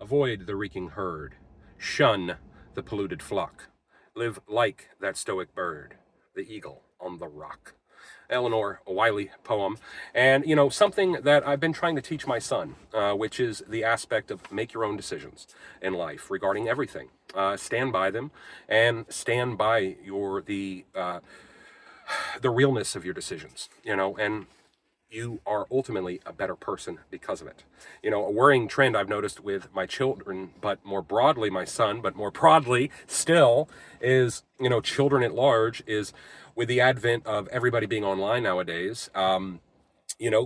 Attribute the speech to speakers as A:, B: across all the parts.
A: Avoid the reeking herd. Shun the polluted flock. Live like that stoic bird, the eagle on the rock. Eleanor Wiley poem. And, something that I've been trying to teach my son, which is the aspect of make your own decisions in life regarding everything. Stand by them and stand by the realness of your decisions, and you are ultimately a better person because of it. A worrying trend I've noticed with my children, but more broadly my son, but more broadly still is, children at large, is with the advent of everybody being online nowadays,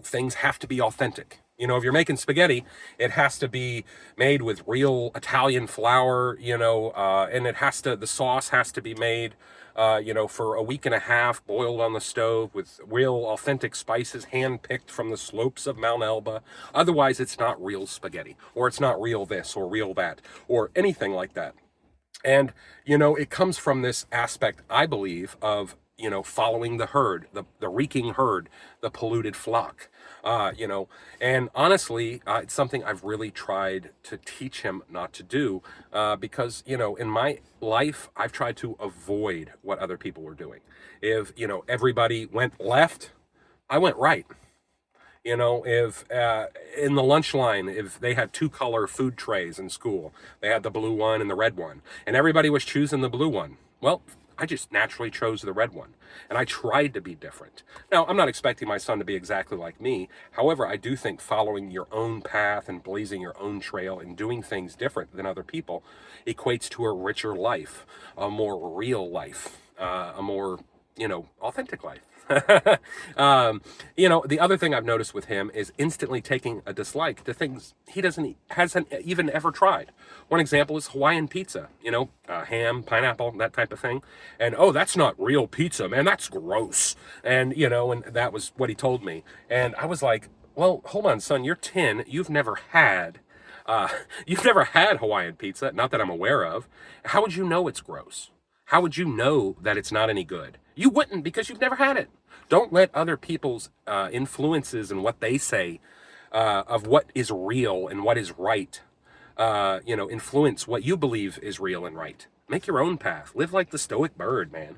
A: things have to be authentic. If you're making spaghetti, it has to be made with real Italian flour, and the sauce has to be made, for a week and a half, boiled on the stove with real authentic spices, hand-picked from the slopes of Mount Elba. Otherwise, it's not real spaghetti, or it's not real this, or real that, or anything like that. And, it comes from this aspect, I believe, of, following the herd, the reeking herd, the polluted flock, and honestly, it's something I've really tried to teach him not to do, because, in my life, I've tried to avoid what other people were doing. If, everybody went left, I went right. If in the lunch line, if they had two color food trays in school, they had the blue one and the red one, and everybody was choosing the blue one. Well, I just naturally chose the red one, and I tried to be different. Now, I'm not expecting my son to be exactly like me. However, I do think following your own path and blazing your own trail and doing things different than other people equates to a richer life, a more real life, a more, authentic life. The other thing I've noticed with him is instantly taking a dislike to things he hasn't even ever tried. One example is Hawaiian pizza, ham, pineapple, that type of thing. And, oh, that's not real pizza, man, that's gross. And, and that was what he told me. And I was like, well, hold on, son, you're 10. You've never had Hawaiian pizza, not that I'm aware of. How would you know it's gross? How would you know that it's not any good? You wouldn't, because you've never had it. Don't let other people's influences and what they say of what is real and what is right, influence what you believe is real and right. Make your own path. Live like the stoic bird, man.